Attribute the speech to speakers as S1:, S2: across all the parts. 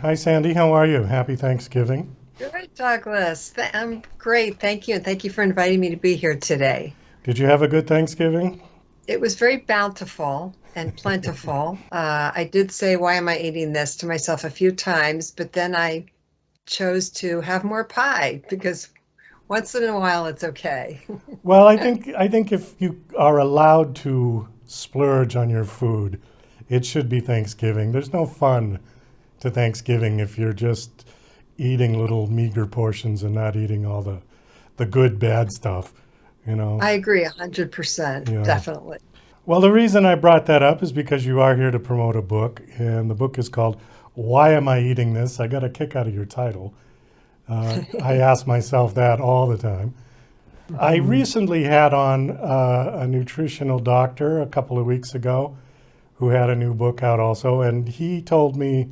S1: Hi, Sandy. How are you? Happy Thanksgiving.
S2: Good, Douglas. I'm great. Thank you. And thank you for inviting me to be here today.
S1: Did you have a good Thanksgiving?
S2: It was very bountiful and plentiful. I did say, why am I eating this to myself a few times, but then I chose to have more pie because once in a while it's okay.
S1: Well, I think if you are allowed to splurge on your food, it should be Thanksgiving. There's no fun to Thanksgiving if you're just eating little meager portions and not eating all the good bad stuff, you know.
S2: I agree 100%,
S1: Yeah.
S2: definitely.
S1: Well, the reason I brought that up is because you are here to promote a book, and the book is called "Why Am I Eating This?" I got a kick out of your title. I ask myself that all the time. I
S2: Mhm.
S1: recently had on a nutritional doctor a couple of weeks ago who had a new book out also, and he told me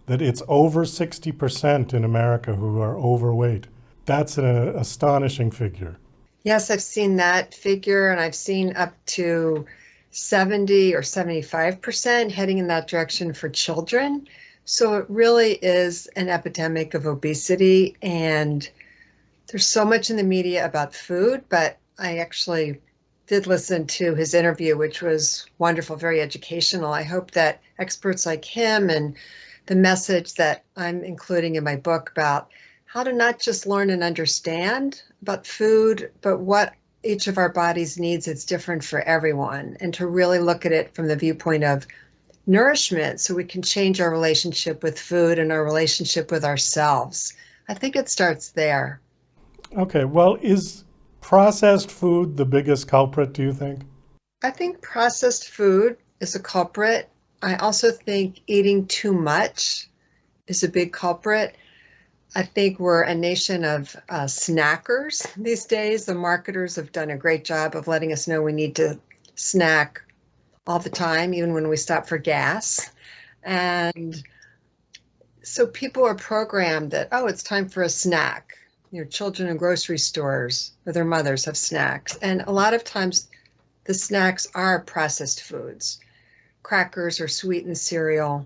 S1: that it's over 60% in America who are overweight. That's an astonishing figure.
S2: Yes, I've seen that figure, and I've seen up to 70 or 75% heading in that direction for children. So it really is an epidemic of obesity, and there's so much in the media about food, but I actually did listen to his interview, which was wonderful, very educational. I hope that experts like him and the message that I'm including in my book about how to not just learn and understand about food, but what each of our bodies needs. It's different for everyone, and to really look at it from the viewpoint of nourishment so we can change our relationship with food and our relationship with ourselves. I think it starts there.
S1: Okay, well, is processed food the biggest culprit, do you think?
S2: I think processed food is a culprit. I also think eating too much is a big culprit. I think we're a nation of snackers these days. The marketers have done a great job of letting us know we need to snack all the time, even when we stop for gas. And so people are programmed that, oh, it's time for a snack. Children in grocery stores or their mothers have snacks. And a lot of times the snacks are processed foods, crackers or sweetened cereal.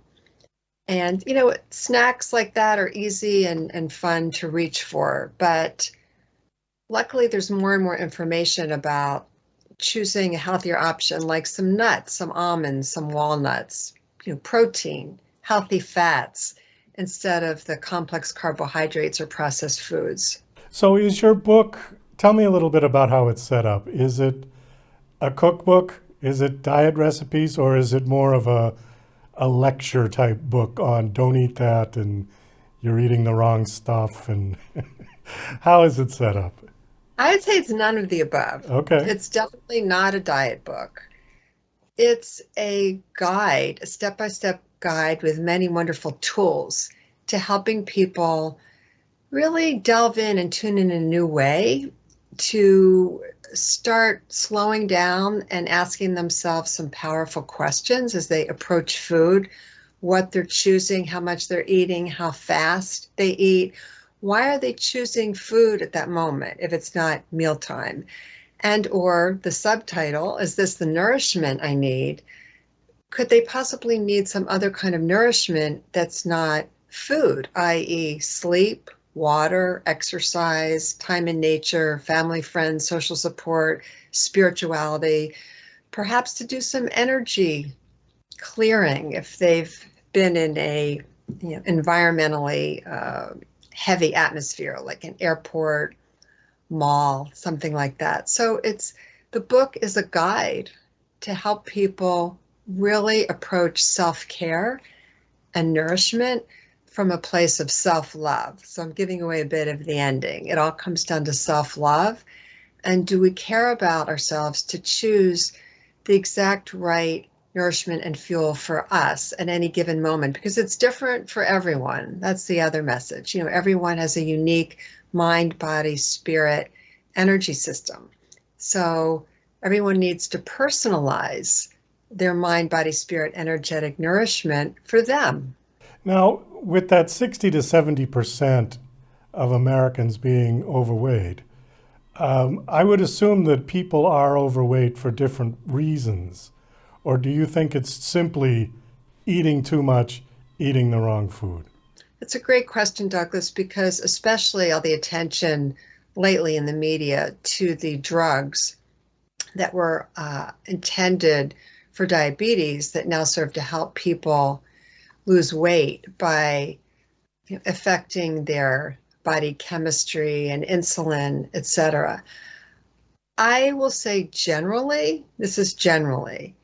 S2: And, snacks like that are easy and fun to reach for. But luckily, there's more and more information about choosing a healthier option, like some nuts, some almonds, some walnuts, protein, healthy fats, instead of the complex carbohydrates or processed foods.
S1: So, is your book, tell me a little bit about how it's set up. Is it a cookbook? Is it diet recipes? Or is it more of a lecture type book on don't eat that and you're eating the wrong stuff? And how is it set up?
S2: I'd say it's none of the above.
S1: Okay.
S2: It's definitely not a diet book. It's a guide, a step by step guide with many wonderful tools to helping people really delve in and tune in a new way to start slowing down and asking themselves some powerful questions as they approach food, what they're choosing, how much they're eating, how fast they eat. Why are they choosing food at that moment if it's not mealtime? And or the subtitle, is this the nourishment I need? Could they possibly need some other kind of nourishment that's not food, i.e., sleep, water, exercise, time in nature, family, friends, social support, spirituality, perhaps to do some energy clearing if they've been in a environmentally heavy atmosphere, like an airport, mall, something like that. So the book is a guide to help people really approach self-care and nourishment from a place of self-love. So I'm giving away a bit of the ending. It all comes down to self-love. And do we care about ourselves to choose the exact right nourishment and fuel for us at any given moment? Because it's different for everyone. That's the other message. Everyone has a unique mind, body, spirit, energy system. So everyone needs to personalize their mind, body, spirit, energetic nourishment for them.
S1: Now, with that 60 to 70% of Americans being overweight, I would assume that people are overweight for different reasons. Or do you think it's simply eating too much, eating the wrong food?
S2: It's a great question, Douglas, because especially all the attention lately in the media to the drugs that were intended for diabetes that now serve to help people lose weight by affecting their body chemistry and insulin, etc. I will say generally, this is generally,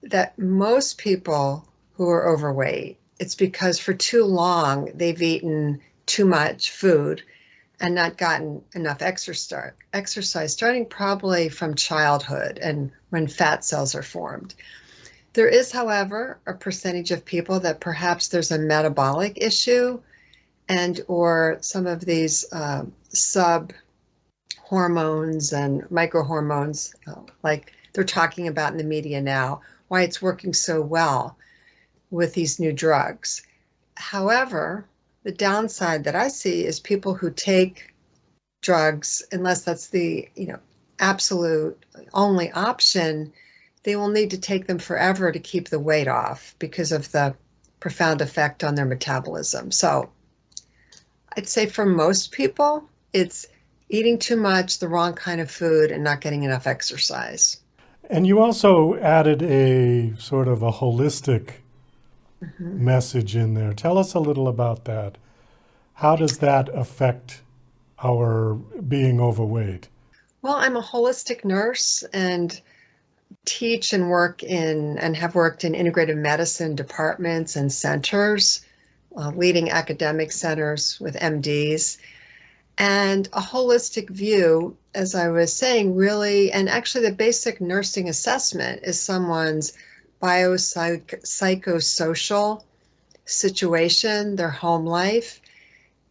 S2: that most people who are overweight, it's because for too long they've eaten too much food and not gotten enough exercise, starting probably from childhood and when fat cells are formed. There is, however, a percentage of people that perhaps there's a metabolic issue and or some of these sub hormones and microhormones, like they're talking about in the media now, why it's working so well with these new drugs. However, the downside that I see is people who take drugs, unless that's the absolute only option, they will need to take them forever to keep the weight off because of the profound effect on their metabolism. So I'd say for most people, it's eating too much, the wrong kind of food, and not getting enough exercise.
S1: And you also added a sort of a holistic
S2: Mhm.
S1: message in there. Tell us a little about that. How does that affect our being overweight?
S2: Well, I'm a holistic nurse and teach and work in and have worked in integrative medicine departments and centers, leading academic centers with MDs. And a holistic view, as I was saying, really, and actually the basic nursing assessment is someone's biopsychosocial situation, their home life.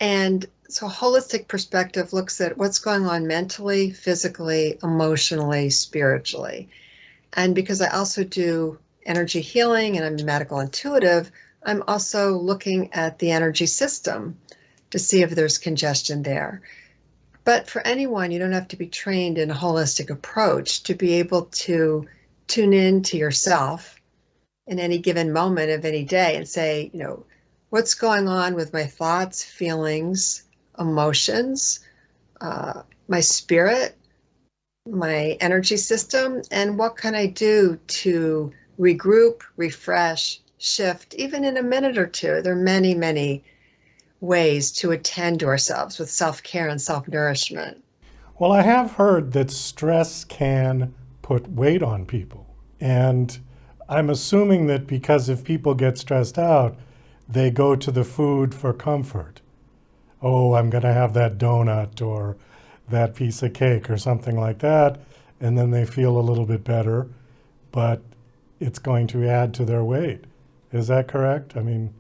S2: And so a holistic perspective looks at what's going on mentally, physically, emotionally, spiritually. And because I also do energy healing and I'm a medical intuitive, I'm also looking at the energy system to see if there's congestion there. But for anyone, you don't have to be trained in a holistic approach to be able to tune in to yourself in any given moment of any day and say, what's going on with my thoughts, feelings, emotions, my spirit, my energy system, and what can I do to regroup, refresh, shift, even in a minute or two. There are many, many ways to attend to ourselves with self-care and self-nourishment.
S1: Well, I have heard that stress can put weight on people. And I'm assuming that because if people get stressed out, they go to the food for comfort. Oh, I'm going to have that donut or that piece of cake or something like that. And then they feel a little bit better, but it's going to add to their weight. Is that correct? I mean,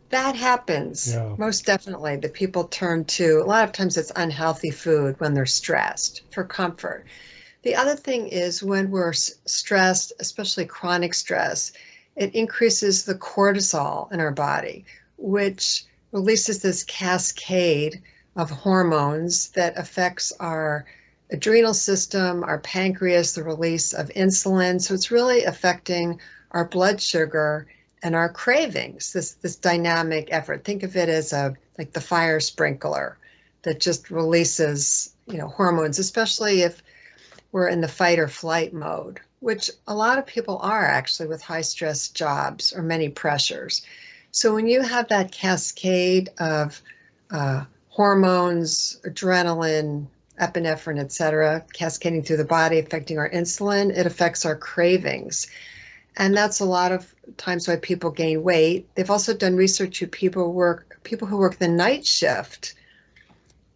S2: That happens
S1: yeah.
S2: most definitely. That people turn to, a lot of times it's unhealthy food when they're stressed for comfort. The other thing is when we're stressed, especially chronic stress, it increases the cortisol in our body, which releases this cascade of hormones that affects our adrenal system, our pancreas, the release of insulin. So it's really affecting our blood sugar and our cravings, this dynamic effort. Think of it as like the fire sprinkler that just releases, hormones, especially if we're in the fight or flight mode, which a lot of people are actually with high stress jobs or many pressures. So when you have that cascade of hormones, adrenaline, epinephrine, et cetera, cascading through the body, affecting our insulin, it affects our cravings. And that's a lot of times why people gain weight. They've also done research who people who work the night shift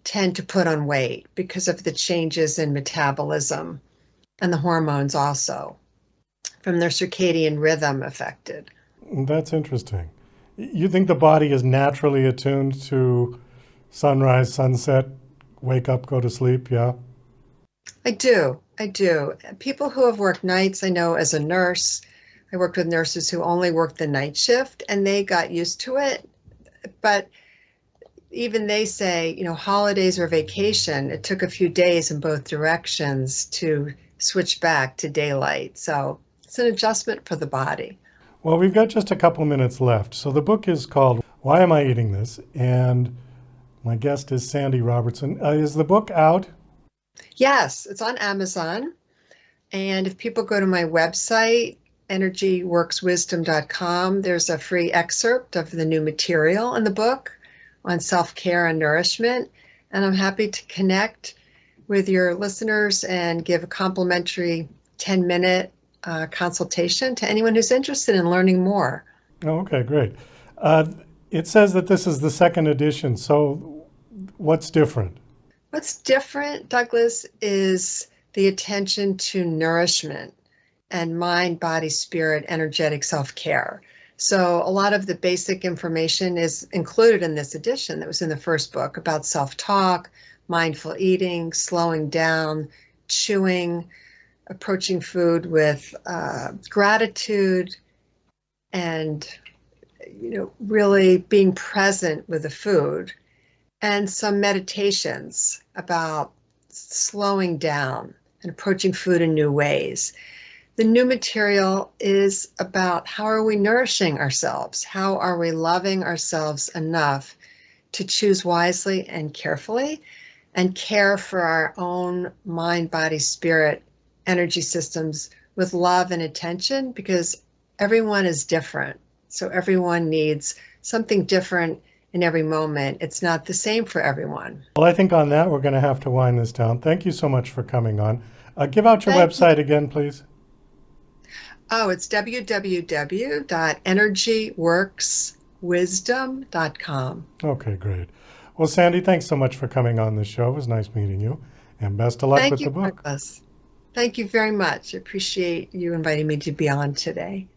S2: tend to put on weight because of the changes in metabolism and the hormones also from their circadian rhythm affected.
S1: That's interesting. You think the body is naturally attuned to sunrise, sunset, wake up, go to sleep? Yeah.
S2: I do. I do. People who have worked nights, I know as a nurse, I worked with nurses who only worked the night shift and they got used to it. But even they say, holidays or vacation, it took a few days in both directions to switch back to daylight. So it's an adjustment for the body.
S1: Well, we've got just a couple minutes left. So the book is called Why Am I Eating This? And my guest is Sandy Robertson. Is the book out?
S2: Yes, it's on Amazon. And if people go to my website, energyworkswisdom.com, there's a free excerpt of the new material in the book on self-care and nourishment. And I'm happy to connect with your listeners and give a complimentary 10-minute consultation to anyone who's interested in learning more.
S1: Oh, okay, great. Uh, it says that this is the second edition. So what's different?
S2: What's different, Douglas, is the attention to nourishment and mind, body, spirit, energetic self-care. So a lot of the basic information is included in this edition that was in the first book about self-talk, mindful eating, slowing down, chewing, approaching food with gratitude, and really being present with the food, and some meditations about slowing down and approaching food in new ways. The new material is about how are we nourishing ourselves? How are we loving ourselves enough to choose wisely and carefully and care for our own mind, body, spirit, energy systems with love and attention, because everyone is different. So everyone needs something different in every moment. It's not the same for everyone.
S1: Well, I think on that, we're going to have to wind this down. Thank you so much for coming on. Give out your
S2: Thank you.
S1: website again, please.
S2: Oh, it's www.energyworkswisdom.com.
S1: Okay, great. Well, Sandy, thanks so much for coming on the show. It was nice meeting you. And best of luck
S2: Thank
S1: with
S2: you,
S1: the book.
S2: Douglas. Thank you very much. I appreciate you inviting me to be on today.